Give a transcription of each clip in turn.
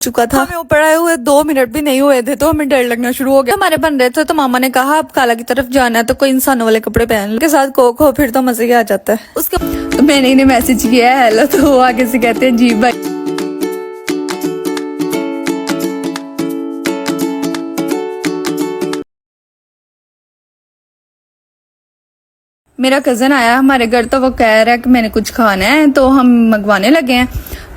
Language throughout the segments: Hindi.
चुका था। हमें ऊपर आए हुए 2 मिनट भी नहीं हुए थे तो हमें डर लगना शुरू हो गया। हमारे बन रहे थे तो मामा ने कहा अब काला की तरफ जाना है तो कोक इंसानों वाले कपड़े पहन लो, के साथ कोक हो फिर तो मजे ही आ जाता है। उसके तो मैंने इन्हें मैसेज किया है हेलो, तो वो आगे से कहते हैं जी भाई। मेरा कजन आया हमारे घर तो वो कह रहा है कि मैंने कुछ खाना है तो हम मंगवाने लगे हैं।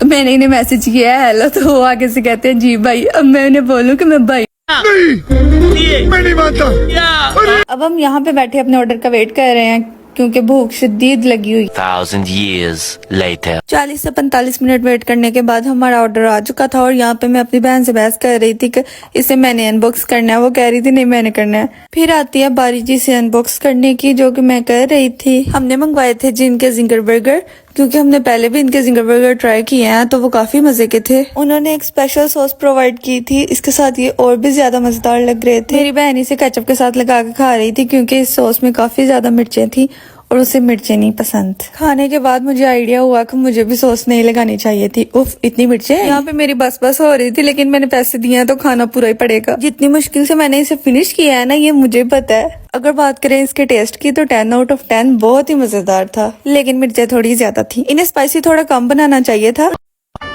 तो मैंने इन्हें मैसेज किया है हेलो, तो वो आगे से कहते हैं जी भाई। अब मैं उन्हें बोलूं कि मैं भाई नहीं, मैं नहीं मानता। अब हम यहाँ पे बैठे अपने ऑर्डर का वेट कर रहे हैं क्योंकि भूख शदीद लगी हुई। 1,000 years later 40 से 45 मिनट वेट करने के बाद हमारा ऑर्डर आ चुका था और यहाँ पे मैं अपनी बहन से बहस कर रही थी कि इसे मैंने अनबॉक्स करना है। वो कह रही थी नहीं मैंने करना है। फिर आती है बारी जी से अनबॉक्स करने की, जो कि मैं कर रही थी। हमने मंगवाए थे जिनके जिंगर बर्गर, क्योंकि हमने पहले भी इनके जिंगर बर्गर ट्राई किए हैं तो वो काफी मजे के थे। उन्होंने एक स्पेशल सॉस प्रोवाइड की थी, इसके साथ ये और भी ज्यादा मजेदार लग रहे थे। मेरी बहन इसे केचप के साथ लगा के खा रही थी क्योंकि इस सॉस में काफी ज्यादा मिर्चें थी और उसे मिर्चें नहीं पसंद। खाने के बाद मुझे आइडिया हुआ कि मुझे भी सॉस नहीं लगानी चाहिए थी। उफ इतनी मिर्चें। यहाँ पे मेरी बस हो रही थी लेकिन मैंने पैसे दिए हैं तो खाना पूरा ही पड़ेगा। जितनी मुश्किल से मैंने इसे फिनिश किया है ना, ये मुझे पता है। अगर बात करें इसके टेस्ट की तो 10 आउट ऑफ 10 बहुत ही मजेदार था, लेकिन मिर्चें थोड़ी ज्यादा थी। इन्हें स्पाइसी थोड़ा कम बनाना चाहिए था।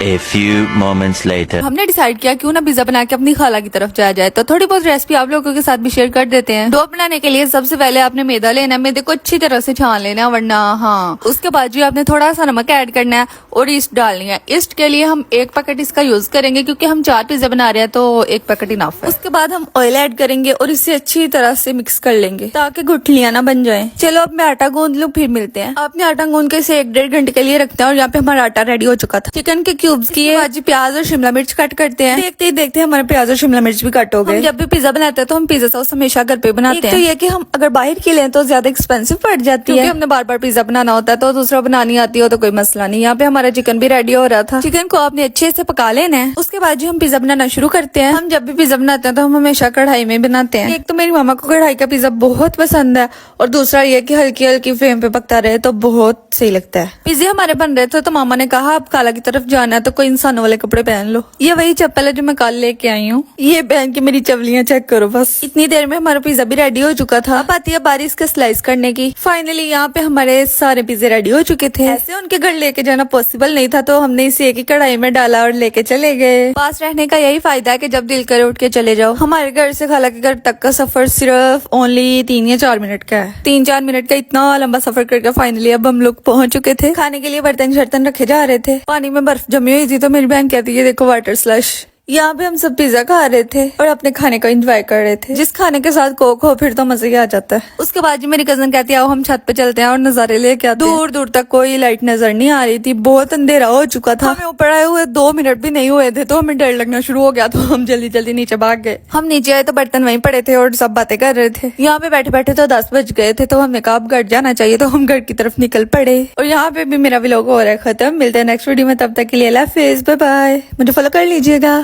a few moments later हमने डिसाइड किया क्यों ना पिज्जा बना के अपनी खाला की तरफ जाया जाए, तो थोड़ी बहुत रेसिपी आप लोगों के साथ भी शेयर कर देते हैं। डो बनाने के लिए सबसे पहले आपने मैदा लेना है, मैदे को अच्छी तरह से छान लेना है वरना उसके बाद जी आपने थोड़ा सा नमक ऐड करना है और ईस्ट डालनी है। ईस्ट के लिए हम 1 पैकेट इसका यूज करेंगे क्योंकि हम 4 पिज्जा बना रहे हैं तो 1 पैकेट इनफ है। उसके बाद हम ऑयल ऐड करेंगे और इसे अच्छी तरह से मिक्स कर लेंगे ताकि गुठलियां ना बन जाए। चलो अब मैं आटा गूंद लूं फिर मिलते हैं। आपने आटा गूंद के इसे 1-1.5 घंटे के लिए रखते हैं और यहाँ पे हमारा आटा रेडी हो चुका था। चिकन के क्यूब्स किए, प्याज और शिमला मिर्च कट करते हैं। देखते ही देखते हमारे प्याज और शिमला मिर्च भी कट हो गए। जब भी पिज्जा बनाते हैं तो हम पिज्जा सॉस हमेशा घर पे बनाते हैं। तो ये कि हम अगर बाहर की लें तो ज्यादा एक्सपेंसिव पड़ जाती है क्योंकि हमने बार बार पिज्जा बनाना होता है, तो दूसरा बनानी आती हो तो कोई मसला नहीं। यहाँ पे हमारा चिकन भी रेडी हो रहा था। चिकन को आपने अच्छे से पका लेना है। उसके बाद जो हम पिज्जा बनाना शुरू करते हैं। हम जब भी पिज्जा बनाते हैं तो हम हमेशा कढ़ाई में बनाते हैं। एक तो मेरी मामा को कढ़ाई का पिज्जा बहुत पसंद है और दूसरा ये कि हल्की हल्की फ्लेम पे पकता रहे तो बहुत सही लगता है। पिज्जे हमारे बन रहे थे तो मामा ने कहा अब काला की तरफ जाना है तो कोई इंसानों वाले कपड़े पहन लो। ये वही चप्पल है जो मैं कल लेके आई हूँ। ये पहन के मेरी चवलियां चेक करो बस। इतनी देर में हमारा पिज्जा भी रेडी हो चुका था। अब आती है बारी इसका स्लाइस करने की। फाइनली यहाँ पे हमारे सारे पिज्जे रेडी हो चुके थे। ऐसे उनके घर लेके जाना पॉसिबल नहीं था तो हमने इसे एक ही कढ़ाई में डाला और लेके चले गए। पास रहने का यही फायदा है कि जब दिल करे उठ के चले जाओ। हमारे घर से खाला के घर तक का सफर सिर्फ ओनली 3 या 4 मिनट का है। 3-4 मिनट का इतना लंबा सफर करके फाइनली अब हम लोग पहुंच चुके थे। खाने के लिए बर्तन शर्तन रखे जा रहे थे। पानी में बर्फ जमी हुई थी तो मेरी बहन कहती है देखो वाटर स्लश। यहाँ पे हम सब पिज्जा खा रहे थे और अपने खाने को एंजॉय कर रहे थे। जिस खाने के साथ कोक हो फिर तो मजा ही आ जाता है। उसके बाद जी मेरी कजन कहती है आओ हम छत पे चलते हैं और नजारे लेके आते हैं। दूर दूर तक कोई लाइट नजर नहीं आ रही थी, बहुत अंधेरा हो चुका था। हमें ऊपर आए हुए 2 मिनट भी नहीं हुए थे तो हमें डर लगना शुरू हो गया तो हम जल्दी जल्दी नीचे भाग गए। हम नीचे आए तो बर्तन वहीं पड़े थे और सब बातें कर रहे थे। यहाँ पे बैठे बैठे तो 10 बज गए थे तो हमने कहा अब घर जाना चाहिए तो हम घर की तरफ निकल पड़े। और यहाँ पे भी मेरा व्लॉग हो रहा है खत्म। मिलते हैं नेक्स्ट वीडियो में, तब तक के लिए अल्लाह हाफिज, बाय बाय। मुझे फॉलो कर लीजिएगा।